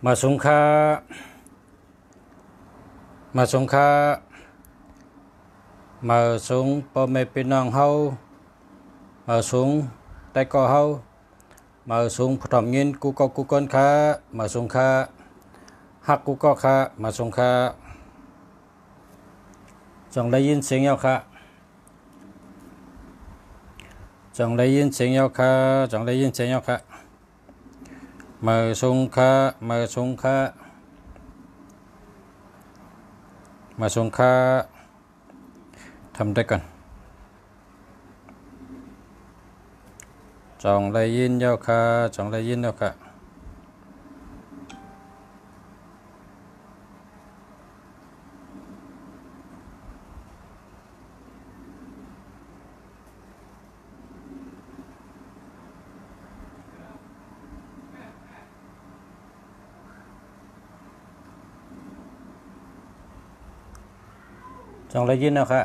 มาสงค่ามาสงค่ามาสงพ่อแม่พี่น้องเฮามาสงแต่ก็เฮามาสงผู้ทำเงินกูก็กูก้นค่ามาสงค่าฮักกูก็ค่ามาสงค่าจงได้ยินเสียงยาวค่ะจงได้ยินเสียงยาวค่ะจงได้ยินเสียงยาวค่ะมาสงค่ามาสงค่ามาสงค่าทำได้กันจงได้ยินยาวค่ะจงได้ยินยาวค่ะจงได้ยินแล้วค่ะ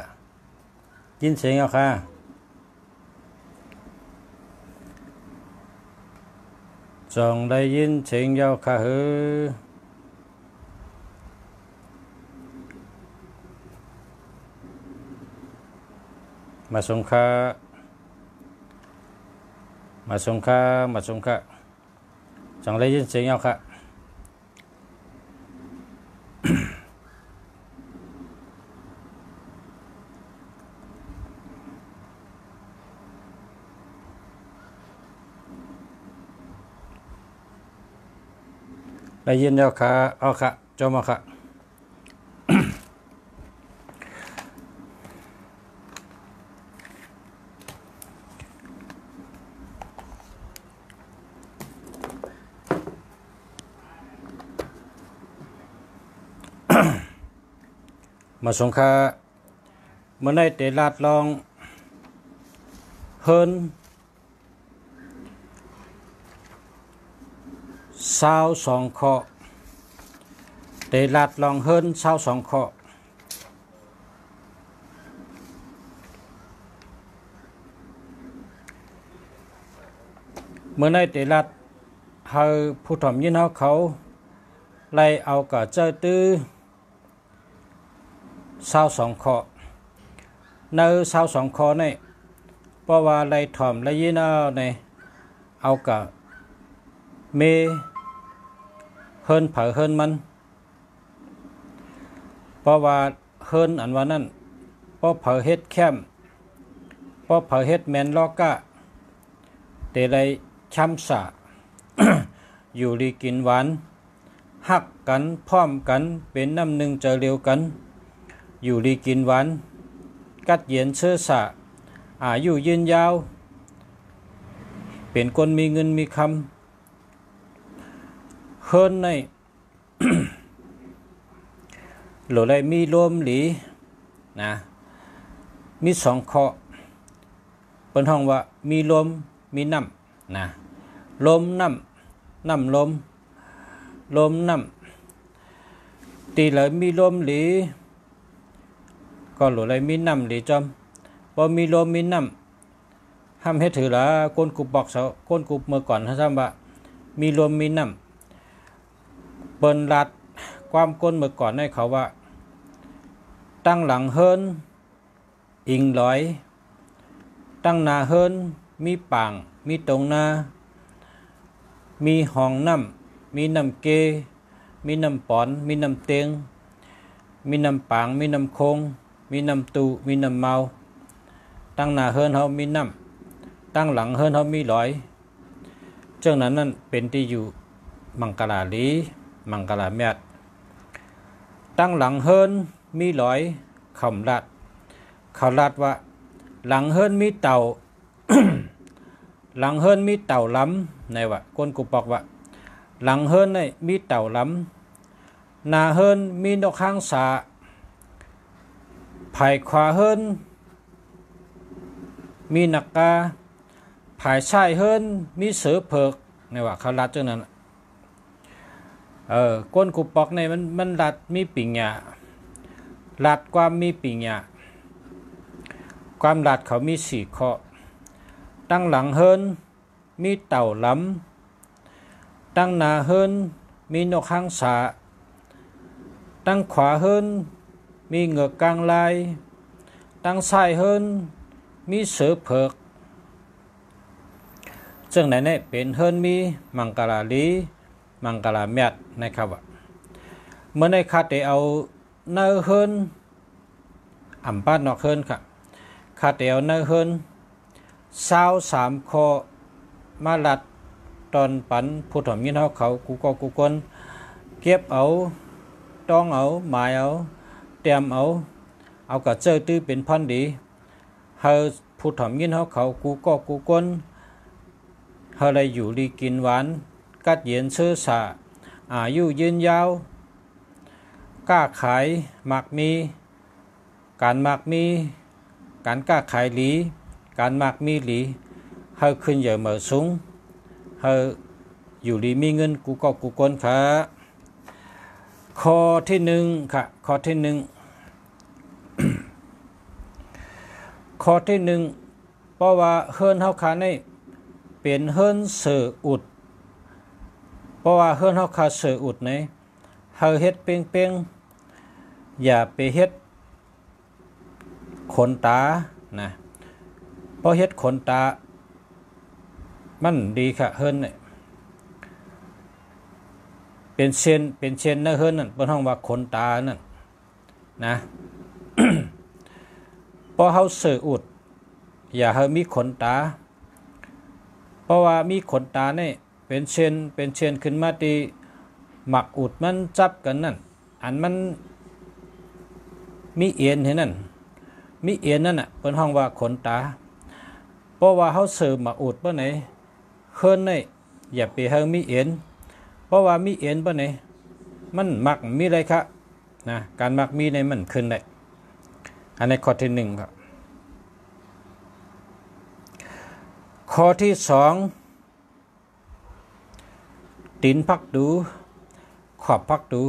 ยินเสียงแล้วค่ะจงได้ยินเสียงแล้วค่ะมาสงค่ามาสงค่ามาสงค่าจงได้ยินเสียงแล้วค่ะได้ยินแล้วค่ะเอาค่ะจบมาค่ะมาสงค่าเมื่อในเตลาดลองเฮิน22ข้อเตลาดลองเฮิน22ข้อเมื่อในเตลาดเฮาผู้ทำยินเฮาเขาไล่เอากะเจ้าตื้อ22ข้อใน22ข้อนี่เพราะว่าไล่ถ่อมไล่ยินเอาในเอากะเมเฮินเผาเฮินมันเพราะว่าเฮินอันว่านั้นเพราะเผาเฮ็ดแคมเพราะเผาเฮ็ดแมนลอกะเตไลช้ำสะ อยู่ดีกินหวานหักกันพร้อมกันเป็นน้ำหนึ่งเจอเร็วกันอยู่ดีกินหวานกัดเย็นเชื่อสะอายุยืนยาวเป็นคนมีเงินมีคำเฮินใน หรืออะไรมีลมหลีนะมี2ข้อเป็นห้องว่ามีลมมีน้ำนะลมน้ำน้ำลมลมน้ำตีเลยมีลมหลีก็หรืออะไรมีน้ำหลีจอมพอมีลมมีน้ำห้ามให้ถือละก้นกุบบอกเขาก้นกุบเมื่อก่อนท่านทราบว่ามีลมมีน้ำเปิ้นรัดความก้นเมื่อก่อนให้เขาว่าตั้งหลังเฮินอิงลอยตั้งหน้าเฮินมีป่างมีตรงหน้ามีห้องน้ำมีน้ำเกมีน้ำปอนมีน้ำเตียงมีน้ำป่างมีน้ำคงมีน้ำตูมีน้ำเมาตั้งหน้าเฮินเฮามีน้ำตั้งหลังเฮินเฮามีลอยเจ้านั้นนั่นเป็นที่อยู่มังกลาลีมังกลาแมดตั้งหลังเฮินมีลอยคำรัดเขารัดว่าหลังเฮินมีเต่า หลังเฮินมีเต่าล้ำในว่าก้นกุปอกว่าหลังเฮินในมีเต่าล้ำนาเฮินมีนกข้างสาภายขวาเฮินมีนักกาภายซ้ายเฮินมีเสือเผือกในว่าเขารัดจังนั้นก้นกุปอกในมันรัดมีปิงหยารัดความมีปิงหยาความรัดเขามี4ข้อตั้งหลังเฮินมีเต่าล้ำตั้งหน้าเฮิน มีนกหางสาตั้งขวาเฮินมีเหงือกกลางลายตั้งซ้ายเฮินมีเสือเผือกซึ่งในนี้เป็นเฮินมีมังกรลีมังกรเมียดนะครับว่าเมื่อในคาเตเอาเนื้อเฮินอัมปานอกเฮินค่ะคาเตเอาเนื้อเฮิน23 ข้อมาลัดตอนปันผู้ถ่อมยินเขากูก็กูคนเก็บเอาต้องเอาหมายเอาเตรียมเอากระเจอตื้อเป็นพันดีเฮาผู้ถ่อมยินเขากูก็กูคนเฮาได้อยู่ดีกินหวานกัดเย็นเชื้อสาอายุยืนยาวกล้าขายหมักมีการหมักมีการกล้าขายหลีการหมักมีหลีเฮาขึ้นใหญ่เหมือสูงเฮาอยู่ดีมีเงินกูก็กูคนค่ะข้อที่1ค่ะข้อที่1 ข้อที่1เพราะว่าเฮิรนเฮาขาในเป็นเฮิรนเสืออุดเพราะว่าเฮิรนเฮาขาเสืออุดในเฮาเฮ็ดเป้งๆอย่าไปเฮ็ดขนตานะเพราะเฮ็ดขนตามันดีค่ะเฮิรนเนี่ยเป็นเช่นนะเฮิรนนั่นเปิ้นฮ้องว่าขนตานั่นนะ เพราะเฮาเสืออุดอย่าเฮามีขนตาเพราะว่ามีขนตาเนี่ยเป็นเช่นขึ้นมาที่หมักอุดมันจับกันนั่นอันมันมีเอ็นเห็นนั่นมีเอ็นนั่นน่ะเปิ้นฮ้องว่าขนตาเพราะว่าเฮาเสือหมักอุดบ่ไหนเฮิรนเนี่ยอย่าไปเฮามีเอ็นเพราะว่ามีเอ็นบ่ไหนมันมักมีอะไรครับนะการมักมีในมันขึ้นได้อันนี้ข้อที่1ครับข้อที่2ตีนพักดูขอบพักดู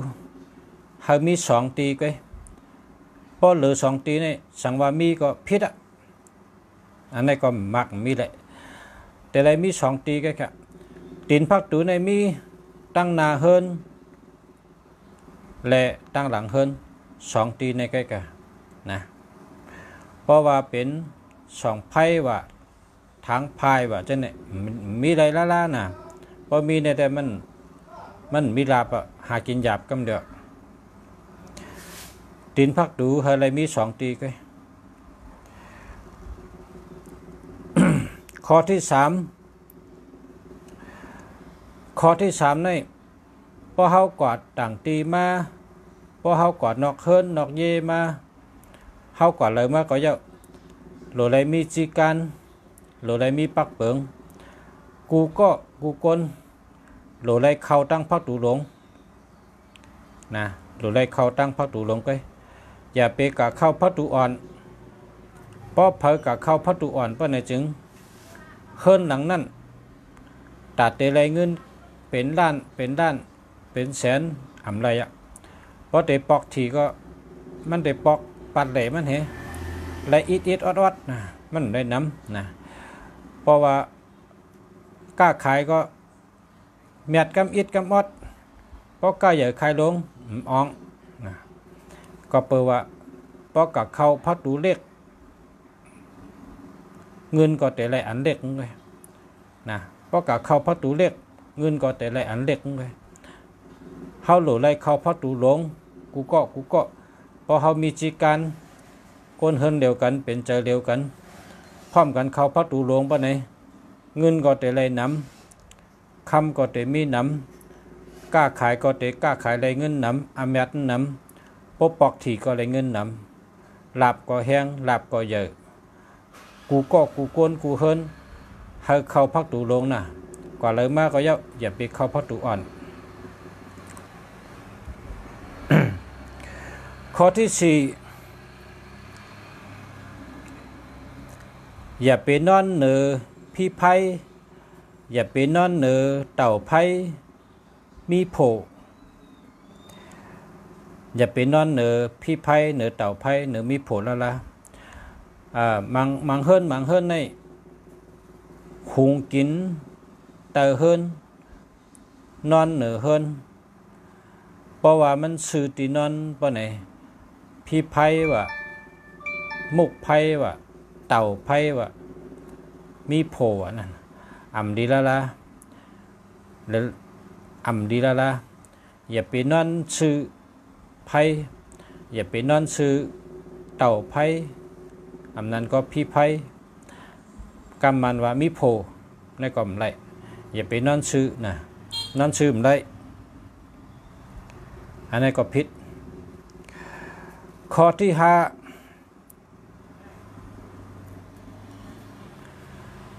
เฮามี2ตีก้อยพอเหลือ2ตีนี่สังว่ามีก็ผิดอ่ะอันนี้ก็มักมีแหละแต่ไรมี2ตีก้อยครับตีนพักดูในมีตั้งหน้าเฮิรนและตั้งหลังเฮิรน2ตีในก้อยกันนะเพราะว่าเป็น2ไพ่ว่าทางพายว่าจังเนี่ยมีอะไรล่าๆน่ะพอมีในแต่มันมีลาบอ่ะหากินหยาบกำเดียวตีนพักดูเฮาอะไรมี2ตีก้อย ข้อที่3นี่พอเฮากอดต่างตีมาพอเฮากอดนอกเฮิรนนอกเยมาเฮากอดเลยมาก็เยอะโหลไรมีจีกันโหลไรมีปักเปิงกูก็กูคนโหลไรเข้าตั้งพักตูหลงนะโหลไรเข้าตั้งพักตูหลงก็อย่าไปกะเข้าพักตูอ่อนเพราะเผอกะเข้าพักตูอ่อนเพราะในจึงเฮิรนหลังนั้นตัดเตไรเงินเป็นล้านเป็นแสนอำไรอ่ะเพราะเตปอกทีก็มันเตปอกปัดเหล่มันเหและอิดออดนะมันได้น้ำนะเพราะว่ากล้าขายก็เมียดกำอิดกำออดเพราะกล้าใหญ่ขายลงอ่องนะก็เปิดว่าเพราะกับเขาพัดดูเล็กเงินก็แต่ไรอันเล็กเลยนะเพราะกับเขาพัดดูเล็กเงินก็แต่ไรอันเล็กเลยเฮาหลุดไรเขาพัดดูหลงกูก็พอเฮามีจีการคนเฮิรนเดียวกันเป็นใจเดียวกันพร้อมกันเขาพัดดูหลงปะไหนเงินก็แต่ไรน้ำคำก็แต่มีน้ำกล้าขายก็แต่กล้าขายไรเงินน้ำอามัดน้ำปปอกถี่ก็ไรเงินน้ำหลับก็แห้งหลับก็เยอะกูก็กูโกนกูเฮิรนให้เข้าพักตูลงน่ะกว่าเลยมากก็อย่าไปเข้าพักตูอ่อน ข้อที่4อย่าไปนอนเหนือพี่ไพ่อย่าไปนอนเหนือเต่าไพ่มีโผอย่าไปนอนเหนือพี่ไพ่เหนือเต่าไพ่เหนือมีโผแล้วล่ะมังเฮิรนในหุงกินเตอเฮิรนนอนเหนือเฮิรน เพราะว่ามันซื้อตีนอนปะไหนพี่ไพ่ว่ามุกไพ่ว่าเต่าไพ่ว่ามีโผนั่นอ่ำดีละแล้วอ่ำดีละอย่าไปนอนซื้อไพ่อย่าไปนอนซื้อเต่าไพ่อ่ำนั้นก็พี่ไพ่กำมันว่ามีโผในกล่อมไรอย่าไปนอนซื้อนะนอนซื้อมได้อันนี้ก็ผิดข้อที่5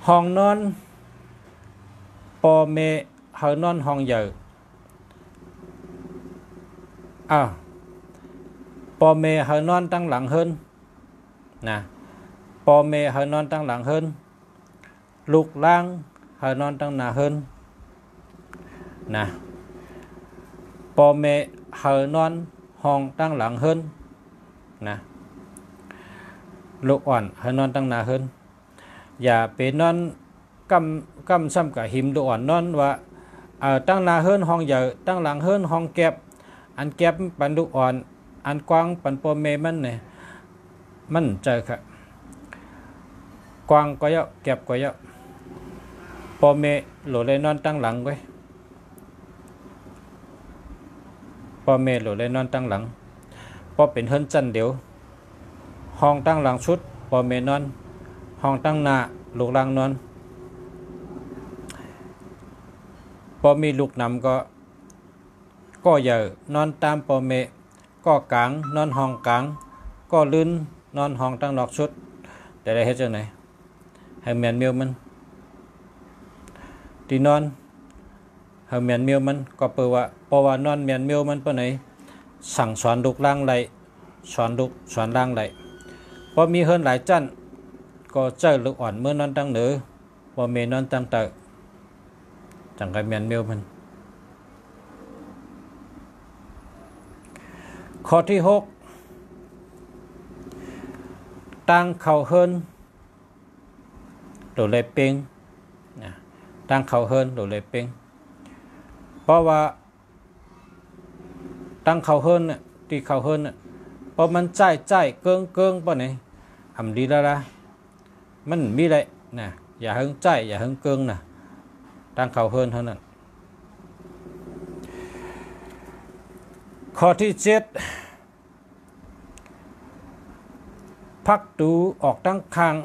ห้องนอนปอเมเฮานอนห้องใหญ่ปอเมเฮานอนตั้งหลังเฮินนะปอเมเฮานอนตั้งหลังเฮินลูกล่างเฮานอนตั้งหน้าเฮินนะปอเมเฮานอนห้องตั้งหลังเฮินนะลูกอ่อนเฮานอนตั้งหน้าเฮินอย่าไปนอนกำซ้ำกับหิมลูกอ่อนนอนว่าตั้งหน้าเฮินห้องใหญ่ตั้งหลังเฮินห้องแก็บอันแก็บปันลูกอ่อนอันกว้างปันปอเมมันเนี่ยมันเจอค่ะกว้างก็เยอะแก็บก็เยอะปอเมโหลเลยนอนตั้งหลังไว้ปอเมโหลเลยนอนตั้งหลังพอเป็นเฮินจันเดียวห้องตั้งหลังชุดปอเมนอนห้องตั้งหน้าลูกล่างนอนพอมีลูกนำก็ใหญ่นอนตามปอเมก็กลางนอนห้องกลางก็ลื่นนอนห้องตั้งนอกชุดแต่ได้เฮ็ดจังไหนให้แมนเมียวมันที่นอนให้แมนเมียวมันก็เปิดว่าเพราะว่านอนแมนเมียวมันปะไหนสั่งสอนลูกล่างไหลสอนลูกสอนล่างไหลพอมีเฮินหลายจันก็เจอลูกอ่อนเมื่อนอนตั้งเหนือพอเมนอนตั้งเตอจังไกแมนเมียวมันข้อที่6ตั้งเข่าเฮินโดดเลยเป่งตั้งเข่าเฮินโดดเลยเป่งเพราะว่าตั้งเข่าเฮินตีเข่าเฮินเพราะมันใจเกิงป่ะเนี่ยอำดีละมันมีอะไรนะอย่าหึงใจอย่าหึงเกิงนะตั้งเข่าเฮินเท่านั้นข้อที่7พักตูออกตั้งคาง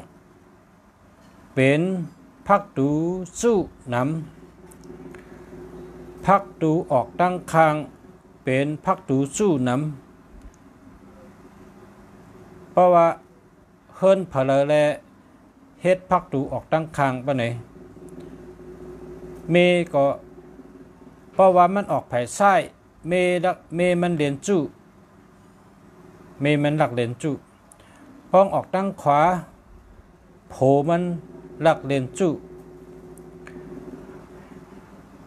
เป็นพักตูสู้น้ำพักตูออกตั้งคางเป็นพักตูสู้น้ำเพราะว่าเฮิรนผลแลเฮ็ดพักตูออกตั้งคางปะไหนเมก็เพราะว่ามันออกไผ่ไส้เมมันเรียนจู้เมมันหลักเรียนจู้พ้องออกตั้งขวาโผมันหลักเรียนจู้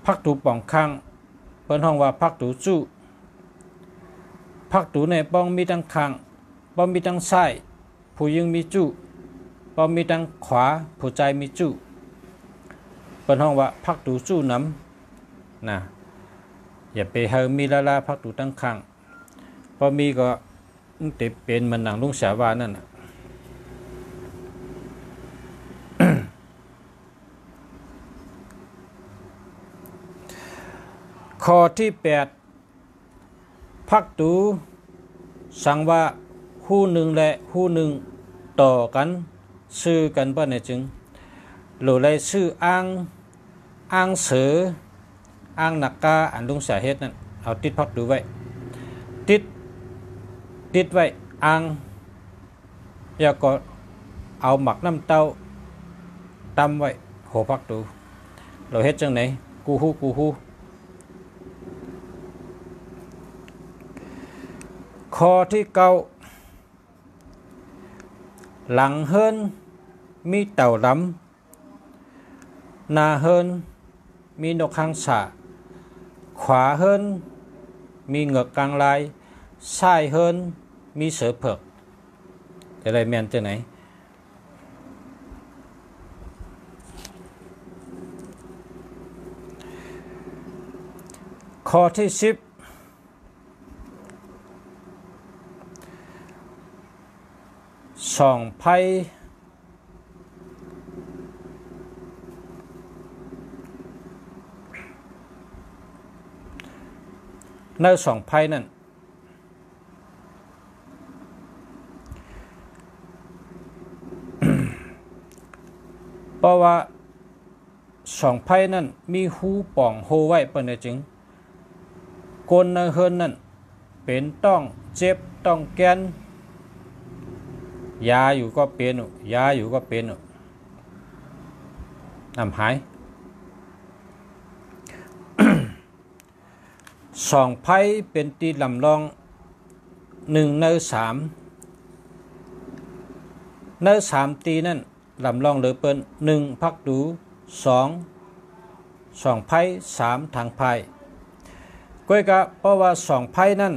พักตูป่องข้างเปิ้นห้องว่าพักตูจู้พักตูในป้องมีตั้งข้างป้องมีตั้งซ้ายผู้ยิงมีจู้ป้องมีตั้งขวาผู้ใจมีจู้เปิ้นห้องว่าพักตูจู้น้ำนะอย่าไปเฮามีลาพักตูตั้งข้างพอมีก็ติดเป็นมันหนังลุงสาวานั่นน่ะข้อที่8พักตูสั่งว่าหู้หนึ่งและหู้หนึ่งต่อกันซื้อกันป่ะเนี่ยจึงโหลเลยซื้ออ้างเสืออ้างนักกาอันลุงสาเหตุนั่นเอาติดพักตูไว้ติดไว้อ้างแล้วก็เอาหมักน้ำเต้าตำไว้โหพักตูเราเฮ็ดจังไหนกูฮู้ข้อที่9หลังเฮิรนมีเต่าดำหน้าเฮิรนมีนกหางสาขวาเฮิรนมีเหงือกกลางลายซ้ายเฮิรนมีเสือเผือกจะได้แม่นจังไหนข้อที่10 2ไพ่ใน2ไพ่นั่นเพราะว่า2ไพ่นั่นมีหูป่องโฮไว้เปิ้นจึงกลในเฮิรนนั่นเป็นต้องเจ็บต้องแกนยาอยู่ก็เป็นยาอยู่ก็เป็นน้ำหาย2ไพ่เป็นตีลำลอง1ใน3ใน3ตีนั่นลำลองเหลือเปิ้น1พักดู2ไพ่3ทางไพ่ก้อยกะเพราะว่า2ไพ่นั่น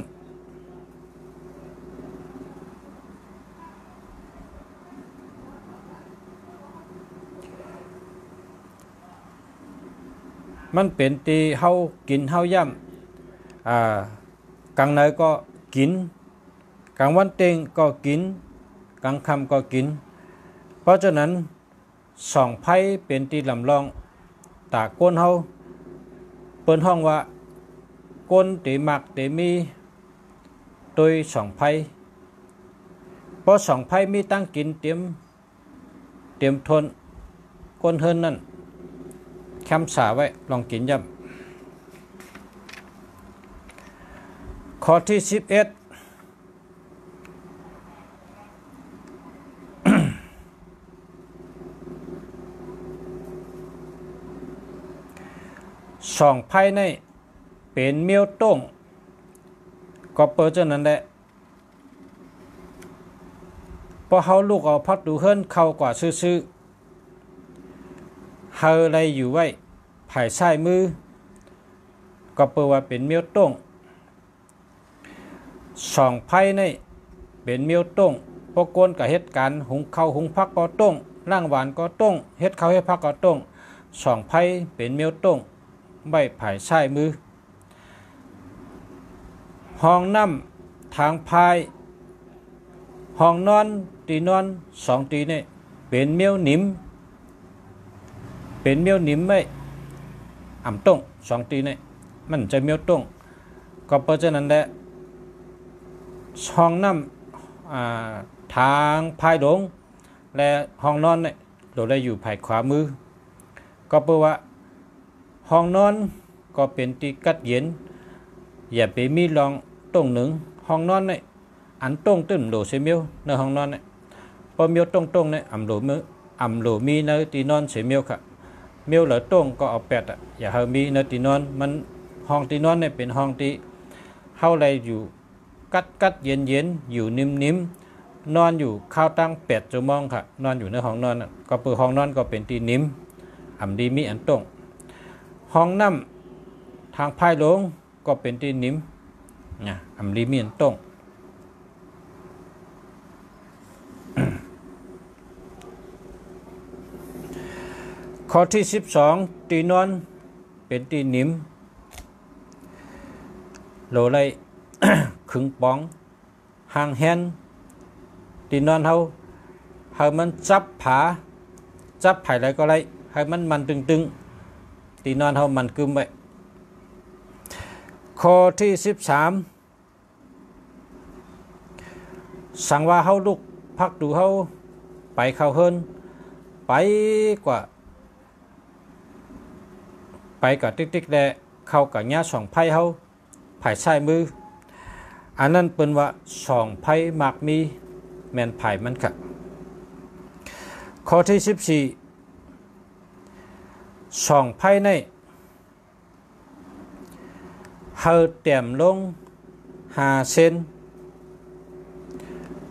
มันเป็นตีเฮากินเฮาย่ำกลางในก็กินกลางวันเต็งก็กินกลางค่ำก็กินเพราะฉะนั้น2ไพ่เป็นตีลำลองตาก้นเฮาเปิ้นห้องว่าก้นตีมักตีมีโดย2ไพ่เพราะ2ไพ่มีตั้งกินเตรียมทนก้นเฮิรนนั่นแคมสาไว้ลองกินย่ำข้อที่11 2ไพ่ในเป็นเมียวต้งก็เปิดเจ้านั้นแหละพอเฮาลูกเอาพัดดูเฮิรนเข้ากว่าซื่อเฮาอะไรอยู่ไว้ภายซ้ายมือก็เปิดว่าเป็นเมียวต้ง2ไพ่ในเป็นเมียวต้งพวกโกนกับเฮ็ดการหุงข้าวหุงผักก็ต้งร่างหวานก็ต้งเฮ็ดข้าวเฮ็ดผักก็ต้ง2ไพ่เป็นเมียวต้งใบภายซ้ายมือห้องน้ำทางพายห้องนอนตีนอน2ตีนี่เป็นเมียวหนิมไม่อ่ำต้ง2ตีนี่มันจะเมียวต้งก็เพราะฉะนั้นแหละห้องน้ำทางพายหลงและห้องนอนเนี่ยเราได้อยู่ภายขวามือก็เพราะว่าห้องนอนก็เป็นตีกัดเย็นอย่าไปมีรองต้งหนึ่งห้องนอนเนี่ยอันต้งตื้นโหลเสียเมียวในห้องนอนเนี่ยพอเมียวต้งเนี่ยอ่ำโหลมีในตีนอนเสียเมียวค่ะเมียวเหลือต้งก็เอา8อย่าเฮามีในตีนอนมันห้องตีนอนเนี่ยเป็นห้องที่เฮาอะไรอยู่กัดเย็นอยู่นิ่มนอนอยู่ข้าวตั้ง8 ชั่วโมงค่ะนอนอยู่ในห้องนอนก็เปิดห้องนอนก็เป็นตีนิ่มอ่ำดีมีอันต้งห้องน้ำทางพายหลงก็เป็นตีนิ่มอ่ำดีมีอันต้งข้อที่12ตีนอนเป็นตีนิ่มโหลไร ขึงปองห่างแฮนตีนอนเฮามันจับผาจับไผ่ไรก็ไรให้มันตึงตีนอนเฮามันกึมไว้ข้อที่13สั่งว่าเฮาลุกพักดูเฮาไปเข้าเฮิรนไปกว่าติ๊กๆแลเข้ากับญา2ไพ่เฮาไผ่ซ้ายมืออันนั้นเป็นว่า2ไพ่มักมีแม่นไผ่มันค่ะข้อที่14 2ไพ่ในเฮาเต็มลง5 เซน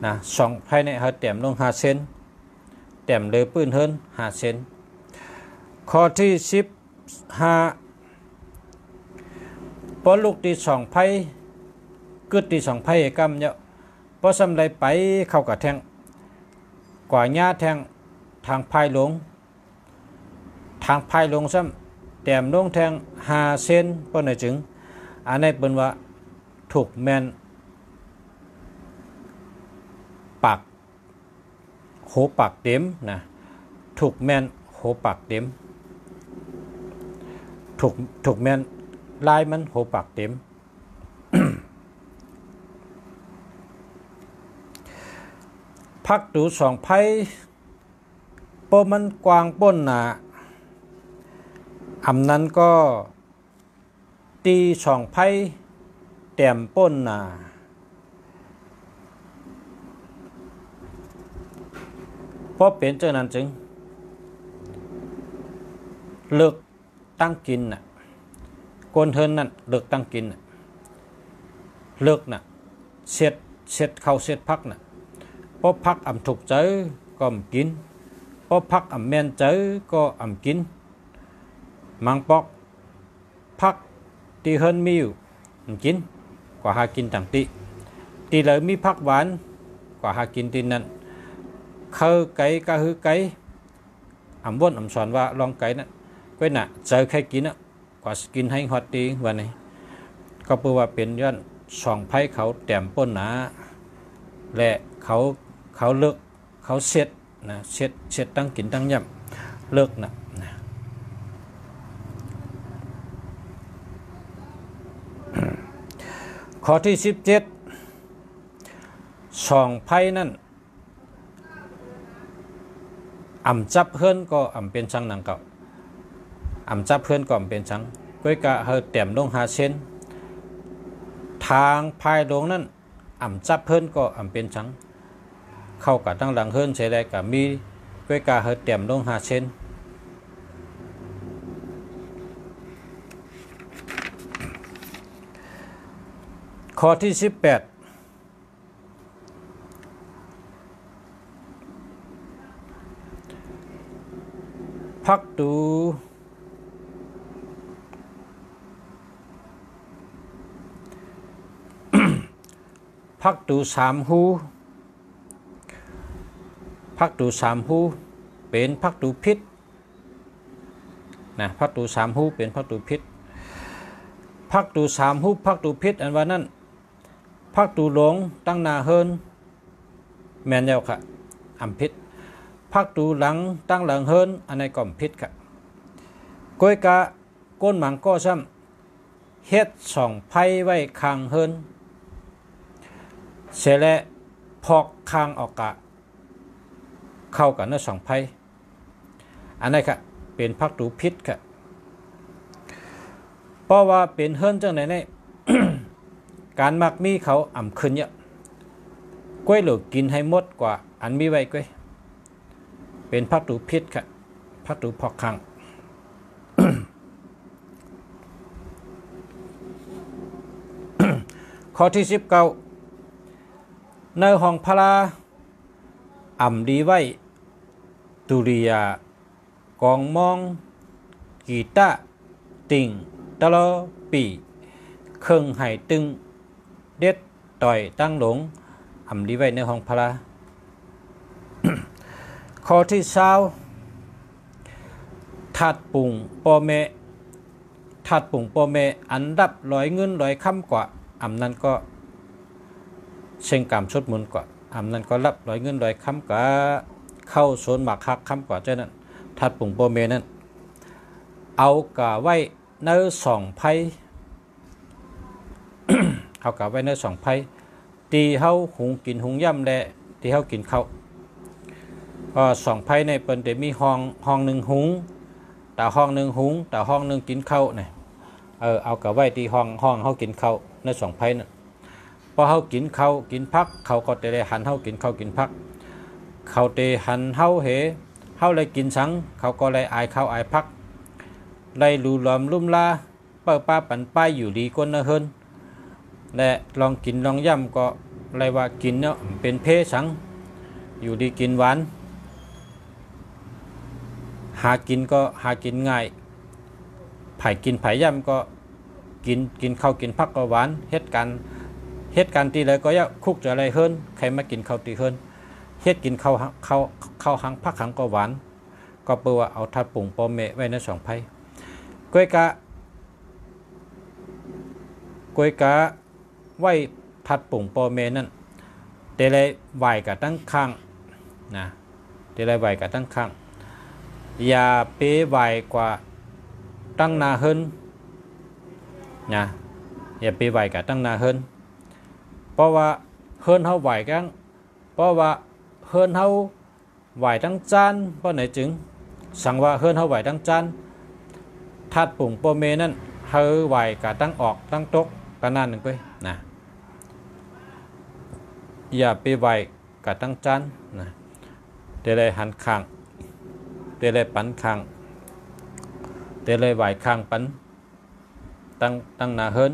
นะ2ไพ่ในเฮาเต็มลง5 เซนเต็มเลยปื้นเฮิรน5 เซนข้อที่15พอลูกที่2ไพ่กึดที่2ไพ่กำเนี่ยพอสำไรไปเข้ากับแทงกว่าหญ้าแทงทางพายหลงซ้ำแต้มลงแทง5 เซนเปิ้นจึงอันนี้เปิ้นว่าถูกแม่นปาก โหปากเต็มนะถูกแม่นโหปากเต็มถูกแม่นลายมันโหปากเต็ม พักดูสองไพ่โปมันกวางป้นหนาอำนั้นก็ตีสองไพ่แต้มป้นหนาเพราะเป็นเจ้านั้นจึงเลิกตั้งกินน่ะกนเทินนั่นเลิกตั้งกินน่ะเลิกน่ะเสร็จเข้าเสร็จพักน่ะเพราะพักอำถูกใจก็อำกินเพราะพักอำแม่นใจก็อำกินมังปอกพักตีเฮินมีอยู่กินกว่าหากินต่างตีเลยมีพักหวานกว่าหากินตีนั้นเคยไก่กะฮือไก่อำว่นอำสอนว่าลองไก่นั้นก็น่ะเจอใครกินน่ะกว่ากินให้ฮอตตีวันนี้ก็เพื่อว่าเป็นย้อนสองไพ่เขาแต้มป้นหนาและเขาเลิกเขาเสร็จนะเสร็จตั้งกินตั้งย่ำเลิกนะข้อที่17สองไพ่นั่นจับเฮิรนก็เป็นชังนังเก่าจับเฮิรนก็เป็นชังก้อยกะเฮอแต้มลงหาเส้นทางพายลงนั่นจับเฮิรนก็เป็นชังเข้ากับตั้งหลังเฮิรนใช้ได้กับมีก้อยกะเฮอแต้มลงหาเส้นข้อที่18พักดูพักดู3หูพักดู3หูเป็นพักดูพิษนะพักดู3หูเป็นพักดูพิษพักดู3หูพักดูพิษอันว่านั้นพักดูหลงตั้งนาเฮินแม่นแล้วค่ะพิษพักดูหลังตั้งหลังเฮินอันในก่อมพิษค่ะก้อยกะก้นหมังก็ซ้ำเฮ็ดสองไพ่ไว้คางเฮินเสร็จแล้วพอกคางออกกะเข้ากันในสองไพ่อันนี้ค่ะเป็นพักดูพิษค่ะเพราะว่าเป็นเฮินจังไหนเนี่ย การมักมีเขาขึ้นเยอะก้อยเหลือกินให้หมดกว่าอันมีไว้ก้อยเป็นพักดูพิษค่ะพักดูพอกคาง ข้อที่19ในห้องพลาดีไว้ตุริยากองมองกีตาติ่งตลอปีเครื่องไห้ตึงเด็ดต่อยตั้งหลงดีไว้ในห้องพลา ข้อที่20ถัดปุ่งปอเมถัดปุ่งปอเมอันดับ100เงิน100คำกว่านั้นก็เชิงกรรมชุดมุนกว่านั้นก็รับ100เงิน100คำกว่าเข้าโซนหมากคักคำกว่าเจ้านั้นถัดปุ่งปอเมนั้นเอากะไว้ใน2ไพ่ เอากะไว้ใน2ไพ่ตีเฮาหุงกินหุงย่ำและตีเฮากินข้าวก็2ไพ่ในเปิ้นได้มีห้อง1หุงแต่ห้อง1หุงแต่ห้อง1กินข้าวนี่เอากะไว้ที่ห้องเฮากินข้าวใน2ไพ่นั่นพอเฮากินข้าวกินพักเขาก็ได้หันเฮากินข้าวกินพักเขาได้หันเฮาเเลยกินสังเขาก็เลยอายข้าวอายพักเลยลูหลอมลุ่มลาเปิ้ป้าปันป้ายอยู่ดีก้นเฮิรนและลองกินลองย่ำก็เลยว่ากินเนาะเป็นเพสังอยู่ดีกินหวานหากินก็หากินง่ายไผ่กินไผ่ย่ำก็กินข้าวกินพักก็หวานเฮ็ดกันตีเลยก็ยะคุกจะอะไรเฮิรนใครมากินข้าวตีเฮิรนเฮ็ดกินข้าวหังพักหังก็หวานก็เปื่อว่าเอาทัดปุ่งปอเมไว้ใน2ไพ่ก้อยกะไว้ทัดปุ่งปอเมนั่นแต่เลยไหวกับตั้งข้างนะ เดี๋ยวไรไหวกับตั้งข้างอย่าไปไหวกว่าตั้งนาเฮินนะอย่าไปไหวกับตั้งนาเฮินเพราะว่าเฮินเขาไหวกันเพราะว่าเฮินเขาไหวตั้งจานเพราะไหนจึงสั่งว่าเฮินเขาไหวตั้งจานธาตุปุ่งโปเมนั่นเฮาไหวกับตั้งออกตั้งตกกันนั่นหนึ่งไปนะอย่าไปไหวกับตั้งจานนะเดี๋ยวเลยหันข้างเดี๋ยวเลยปันข้างเดี๋ยวเลยไหวข้างปันตั้งนาเฮิน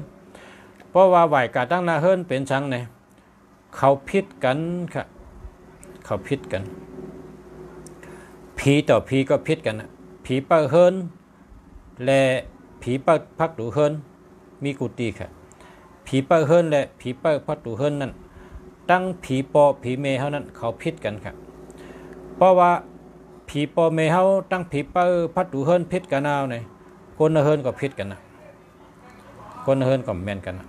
เพราะว่าไหวกับตั้งนาเฮินเป็นชังเนี่ยเขาพิษกันค่ะเขาพิษกันผีต่อผีก็พิษกันนะผีเปิ้ลเฮินและผีเปิ้ลพักดูเฮินมีกุฏิค่ะผีเปิ้ลเฮินและผีเปิ้ลพักดูเฮินนั่นตั้งผีปอผีเมเฮานั้นเขาพิษกันค่ะเพราะว่าผีปอเมเฮาตั้งผีเปิ้ลพักดูเฮินพิษกันเอาเนี่ยคนเฮินก็พิษกันนะคนเฮินก็แม่นกันนะ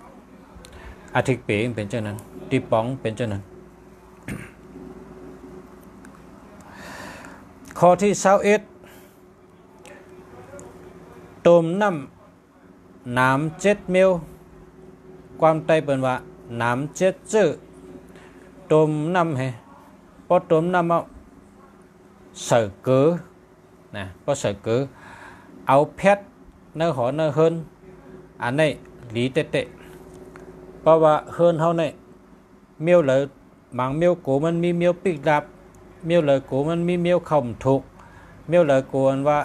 อาทิตย์เป๋เป็นเจ้านั้นตีป๋องเป็นเจ้านั้นข้อที่21ต้มน้ำ7 มิลความไตเปิ้นว่าน้ำ7จื้อต้มน้ำให้พอต้มน้ำเอาใส่เกลือนะพอใส่เกลือเอาเพชรเนื้อหอเนื้อเฮินอันนี้หลีเตะเพราะว่าเฮินเฮาเนี่ยเมียวเลยบางเมียวกูมันมีเมียวปิกดับเมียวเลยกูมันมีเมียวข่มถูกเมียวเลยกูอันว่า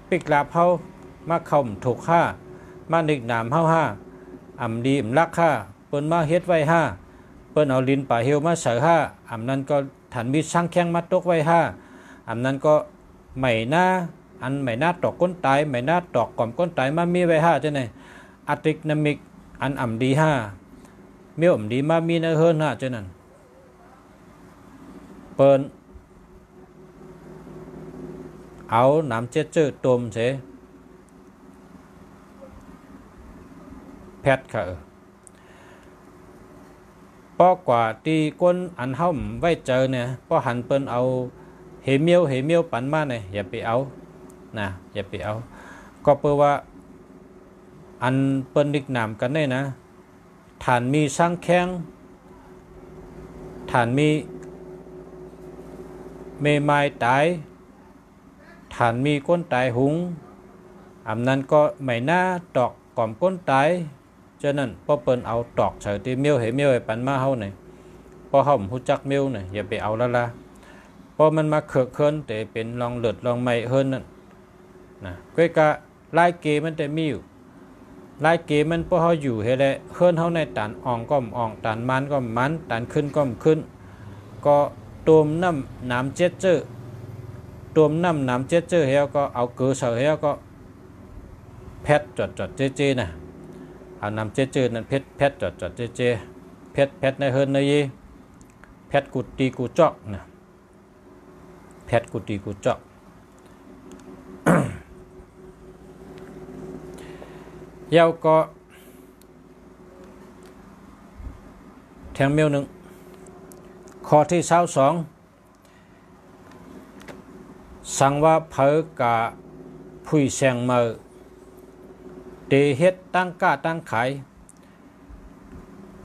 ปิกดับเฮามาข่มถูกห้ามาหนึกหนามเฮาห้าอำดีอำลักห้าเปิ้นมาเฮ็ดไว้ห้าเปิ้นเอาลิ้นป่าเหี่ยวมาใส่ห้าอำนั้นก็ถันมีช่างแข้งมาตกไว้ห้าอำนั้นก็ไม่น่าอันไม่น่าตอกก้นตายไม่น่าตอกก่อมก้นตายมามีไว้ห้าจังได๋อะติกนามิกอันอำดีห้าเมียวอำดีมามีเนื้อเฮินห้าจังนั้นเปิ้นเอาน้ำเจ็ดจื้อต้มเสแพทค่ะป้อกว่าตีก้นอันเฮาไว้เจอเนี่ยป้อหันเปิ้นเอาเฮเมียวปันมาเนี่ยอย่าไปเอานะอย่าไปเอาก็เพื่อว่าอันเปิ้นนิกนามกันได้นะฐานมีสร้างแข้งฐานมีเมไม้ตายฐานมีก้นตายหุงอำนั้นก็ไม่น่าตอกก่อมก้นตายฉะนั้นพอเปิ้นเอาตอกใส่ที่เมียวให้ปันมาเฮาเนี่ยพอเฮาฮู้จักเมียวเนี่ยอย่าไปเอาละล่ะพอมันมาเขือกเคินแต่เป็นลองเลือดลองไม้เฮินนั่นนะก้อยกะลายเกมันแต่มีอยู่ลายเกมันพอเฮาอยู่เฮ็ดแล้วเฮินเฮาในตานอ่องก็อ่องตานมันก็มันตานขึ้นก็ขึ้นก็ต้มน้ำเจ็ดจื้อต้มน้ำเจ็ดจื้อเฮาก็เอาเกลือใส่เฮาก็แพทจดเจๆนะเอาน้ำเจื้อนั้นเพชรจดเจเพชรในเฮินในยีเพชรกุตีกูจอกนะเพชรกุตีกูจอกเยาก็แทงเมียวหนึ่งข้อที่22สั่งว่าเผอกะผู้แสงมือเตเฮ็ดตั้งก้าตั้งขาย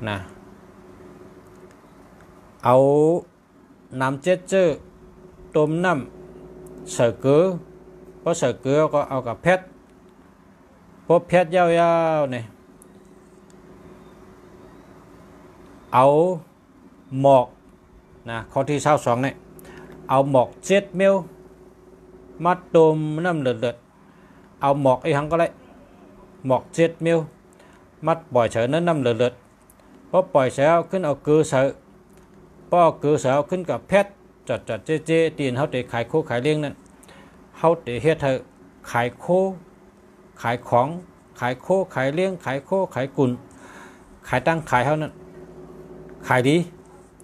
นะเอาน้ำเจ็ดจื้อต้มน้ำใส่เกลือพอใส่เกลือก็เอากับเพชรพอเพชรยาวๆเนี่ยเอาหมอกนะข้อที่22เนี่ยเอาหมอก7 มิลมาต้มน้ำเดือดเอาหมอกไอ้หังก็ได้หมอก7 มิลมัดปล่อยเฉยน้ำเลือดพอปล่อยเฉยขึ้นเอาเกลือเฉยพอเกลือเฉยขึ้นกับเพชรจดเจตีนเขาเตะขายโคขายเลี้ยงนั่นเขาเตะเฮ็ดเธอขายโคขายของขายโคขายเลี้ยงขายโคขายกุนขายตั้งขายเขานั่นขายดี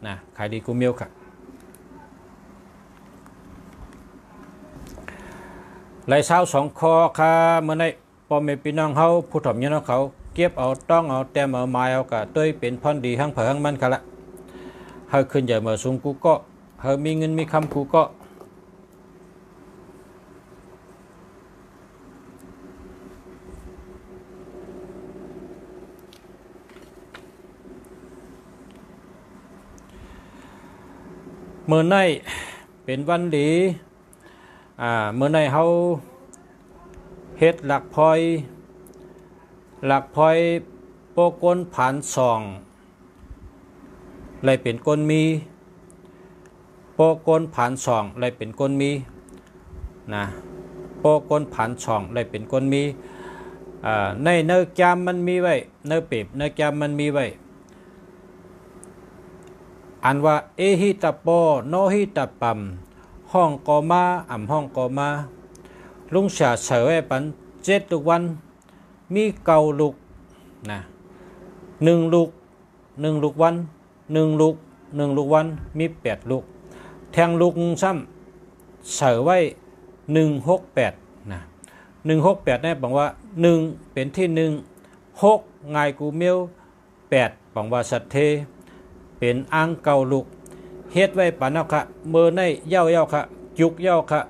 นะขายดีกูเมียวค่ะไหลเช้า2 คอค่ะเมื่อในพ่อแม่พี่น้องเขาผู้ถ่อมเนี่ยเขาเก็บเอาต้องเอาแต้มเอาไม้เอากะตัวเป็นพรดีทั้งเผยทั้งมันค่ะละเฮาขึ้นใหญ่เมื่อสูงกูก็เฮามีเงินมีคำกูก็ มื้อในเป็นวันหลีมื้อในเฮาเฮ็ดหลักพลอยโปกลผ่านสองเลยเป็นก้นมีโปกลผ่านสองเลยเป็นก้นมีนะโปกลผ่านสองเลยเป็นก้นมีในเนื้อแกมมันมีไว้เนื้อเปียบเนื้อแกมมันมีไว้อันว่าเอหิตาโปโนหิตาปัมห้องกอมาห้องกอมาลุงเสียเสวยปัน7 ลูกวันมี9 ลูกนะ1 ลูก1 ลูกวัน1 ลูก1 ลูกวันมี8 ลูกแทงลูกซ้ำเสไว้168นะ168นี่บอกว่า1เป็นที่6ง่ายกูเมียว8บอกว่าสัตเทเป็นอ่าง9 ลูกเฮ็ดไว้ปานเอาค่ะมือในเย้าค่ะจุกเย้าค่ะ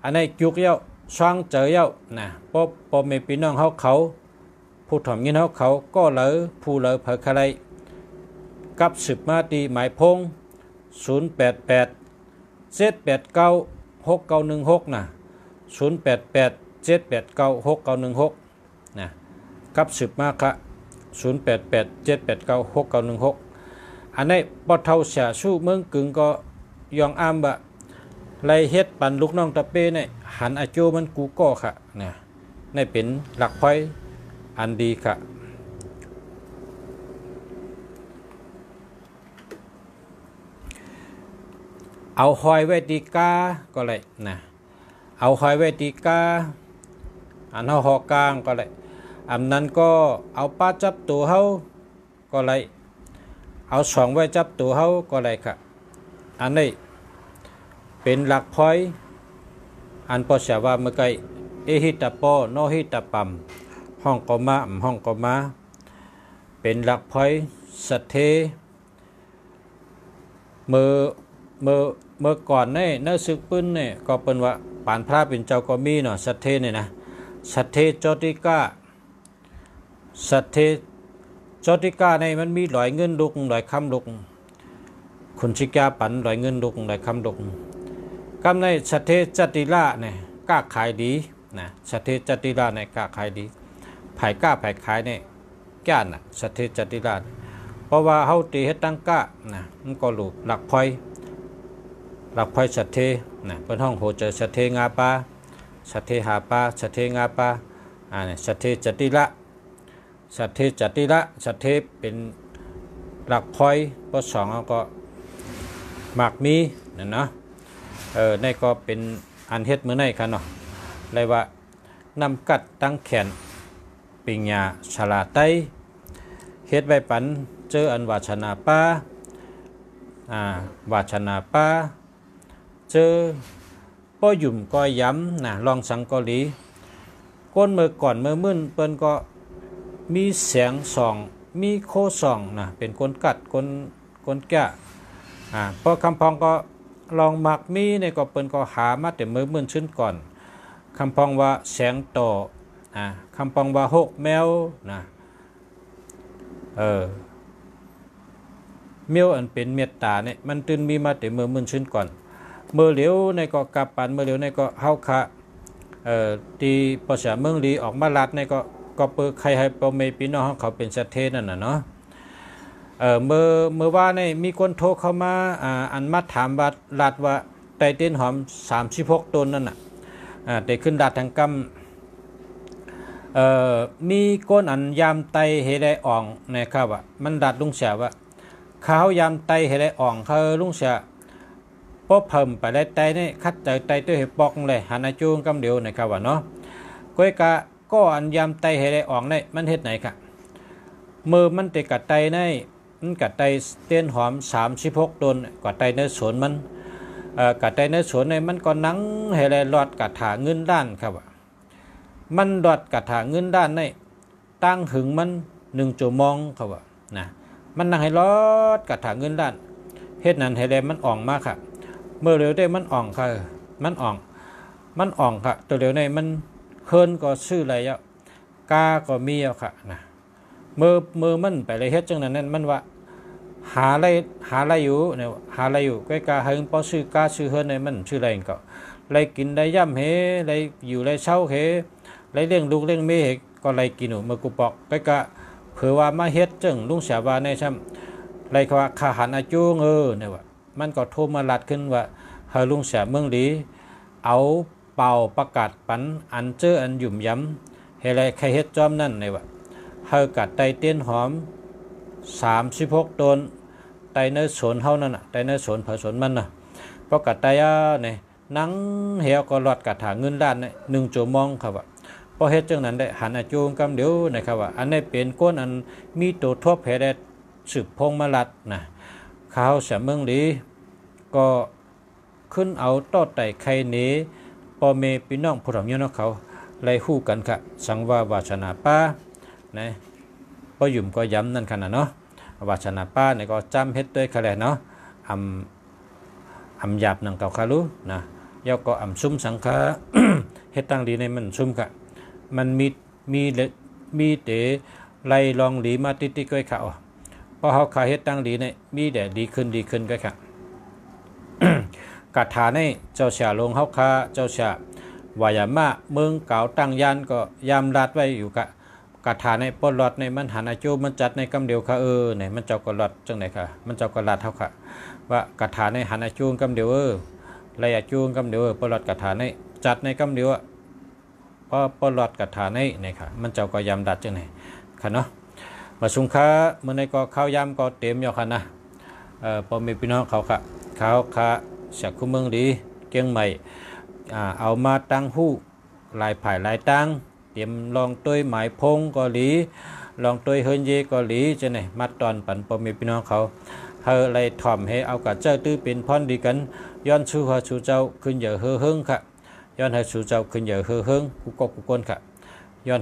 อันนี้จุกเย้าช่างเจอเย้านะพอแม่พี่น้องเขาผู้ถ่อมยินเขาก็เลยผู้เลยเผยใครกับ10 มาตีหมายพง088 789 6916นะ088 789 6916นะกับ10 มาค่ะ088 789 6916อันนี้ปอเท่าเสียสู้เมืองกึ่งก็ยองอ้ามบะไล่เฮ็ดปันลูกน้องตะเป้เนี่ยหันอาโจมันกูก็ค่ะนะนี่เป็นหลักพอยอันดีค่ะเอาหอยไว้ตีกาก็เลยนะเอาหอยไว้ตีกาอันหอกลางก็เลยอันนั้นก็เอาป้าจับตัวเฮาก็เลยเอาสองไว้จับตัวเฮาก็เลยค่ะอันนี้เป็นหลักพอยอันพอเสียว่าเมื่อไกเอหิตาโปโนหิตาปัมห้องก็มาห้องก็มาเป็นหลักพอยสัตเทเมื่อก่อนเนี่ยเนื้อซึกปื้นเนี่ยก็เป็นว่าปานพระเป็นเจ้าก็มีเนาะสัตเทเนี่ยนะสัตเทจติกาสัตเทจติกาในมันมีหลายเงินลุกหลายคำลุกคุณชิกาปันหลายเงินลุกหลายคำลุกคำในสัตเทจติละเนี่ยกล้าขายดีนะสัตเทจติละเนี่ยกล้าขายดีไผ่กล้าไผ่ขายเนี่ยแก่น่ะสัตเทจติละเพราะว่าเฮาตีเฮ็ดตั้งกล้านะมันก็หลุดหลักพอยสัตเทนะเป็นห้องโหเจอสัตเทงาปาสัตเทหาปาสัตเทงาปาสัตเทจติละสัตเทจติละสัตเทเป็นหลักพอยปสองก็หมากมีนั่นเนาะในก็เป็นอันเฮ็ดมื้อในค่ะเนาะเลยว่านำกัดตั้งแขนปิงยาฉลาไตเฮ็ดไว้ปันเจออันวาชนาป้าวาชนาป้าเจอป้อหยุ่มก็ย้ำนะลองสังกอลีก้นเมื่อก่อนเมื่อมื่นเปิ้นก็มีเสียงส่องมีโคส่องนะเป็นคนกัดคนแก่พอคำพองก็ลองมักมีในก็เปิ้นก็หามาแต่เมื่อมื่นชื้นก่อนคำพองว่าแสงต่อคำพองว่า6 แมวนะเมียวอันเป็นเมตตาเนี่ยมันตื่นมีมาแต่เมื่อมื่นชื้นก่อนเมื่อเหลียวในก็กลับปันเมื่อเหลียวในก็เฮาคะตีภาษาเมืองลีออกมาลัดในก็เปิดใครให้ปอเมพี่น้องเขาเป็นสัตเทนั่นน่ะเนาะเมื่อว่าในมีคนโทรเข้ามาอันมาถามว่าลัดว่าไตเต้นหอม36 ตนนั่นน่ะแต่ขึ้นดัดทางกำมีก้นอันยามไตเฮไดอ่องนะครับว่ามันดัดลุงเสียว่าเขายามไตเฮไดอ่องเขาลุงเสียพบเพิ่มไปได้ไตนี่คัดใจไตตัวเห็บปอกเลยหันอาจูงกำเดียวนะครับว่าเนาะก้อยกะก็อันยามไตเฮไดอ่องได้มันเฮ็ดไหนค่ะมือมันติดกัดไตในมันกัดไตเต้นหอม36 ตนกัดไตในสวนมันกัดไตในสวนในมันก็นั่งเฮไดหลอดกัดถาเงินด้านครับว่ามันดอดกัดถาเงินด้านในตั้งหึงมัน1 ชั่วโมงครับว่านะมันนั่งให้รอดกัดถาเงินด้านเฮ็ดนั้นให้ได้มันอ่องมากค่ะเมื่อเร็วได้มันอ่องค่ะมันอ่องค่ะตัวเร็วในมันเคินก็ชื่ออะไรอ่ะกาก็มีอ่ะค่ะนะเมื่อมันไปเลยเฮ็ดจังนั้นมันว่า หาอะไรอยู่เนี่ยหาอะไรอยู่ใกล้กาเฮงป้อซื้อกาซื้อเฮือนในมันชื่ออะไรก็ไรกินได้ย่ำเฮไรอยู่ไรเช่าเฮไรเลี้ยงลูกเลี้ยงเมียก็ไรกินหนูเมื่อกูปอกใกล้กะเผื่อว่ามาเฮ็ดจึงลุงเสียบาในช่ำไรเขาว่าขาหันอาจูงเนี่ยว่ามันก็โทรมาลัดขึ้นว่าเฮาลุงเสียเมืองหลีเอาเป่าประกาศปันอันเจออันหยุ่มย้ำเฮไรใครเฮ็ดจอมนั่นเนี่ยว่าเฮากัดไตเต้นหอม36ต้นไตเนื้อสนเฮานั่นน่ะไตเนื้อสนผสมมันน่ะเพราะกัดไตเนี่ยนังเหี่ยวก็รอดกัดถาเงินล้านเนี่ย1 ชั่วโมงครับว่าพอเฮ็ดจังนั้นได้หันอาจูงกำเดียวนะครับว่าอันนี้เป็นก้นอันมีตัวทบแผลได้สืบพงมาลัดนะข้าวเสียเมืองหลีก็ขึ้นเอาต้อไต่ไข่เนปอเมพี่น้องผู้ทำยนเขาไล่คู่กันค่ะสังว่าวาชนาป้านะพอหยุ่มก็ย้ำนั่นขนาดเนาะวาชนาป้าเนี่ยก็จำเฮ็ดด้วยคะแนนเนาะอำหยาบนังเก่าคารุนะยอก็ซุ้มสังฆา เฮ็ดตั้งดีในมันซุ้มกะมันมีเตไล่ลองหลีมาติก้อยเขาพอเขาขาเฮ็ดตั้งดีในมีแต่ดีขึ้นก้อยค่ะ กาถาในเจ้าเสียลงเฮาคาเจ้าเสียวายามาเมืองเก่าตั้งยานก็ยามรัดไว้อยู่กะกาถาในปลอดในมันหันอาจูมันจัดในกำเดียวค่ะเนี่ยมันเจ้ากลอดจังไหนค่ะมันเจ้ากลอดเท่าค่ะว่ากาถาในหันอาจูกำเดียวไรอาจูกำเดียวปลอดกาถาในจัดในกำเดียวพอปลอดกาถาในเนี่ยค่ะมันเจ้าก็ยามดัดจังไหนค่ะเนาะมาสุงค้าเมื่อในก็ข้าวยามก็เต็มอยู่ค่ะนะพอมีพี่น้องเขาค่ะเขาค่ะเสียคุ้มเมืองดีเกียงใหม่เอามาตั้งหู้ลายผ่ายลายตั้งเตรียมลองต้วยหมายพงก็หลีลองต้วยเฮินเยก็หลีจะไหนมัดตอนปันพอมีพี่น้องเขาเฮาไรถ่อมให้เอากับเจ้าตื้อเป็นพรดีกันย้อนชูหัวชูเจ้าขึ้นเหยอะเฮืองค่ะย้อนให้ชูเจ้าขึ้นเหยอะเฮืองกูกก้นค่ะย้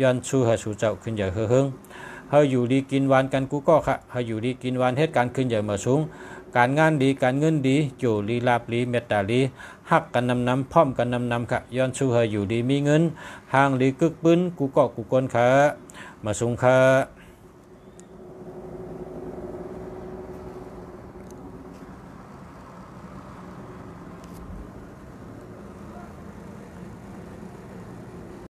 อนชูหัวชูเจ้าขึ้นเหยอะเฮืองเฮาอยู่ดีกินหวานกันกูก็ค่ะเฮาอยู่ดีกินหวานเหตุการณ์ขึ้นเหยอะมาสูงการงานดีการเงินดีอยู่ลีลาบลีเมตตาลีหักกันนำพร้อมกันนำค่ะย้อนชูเฮาอยู่ดีมีเงินห่างลีกึกปื้นกูก็กูก้นค่ะมาสูงค่ะ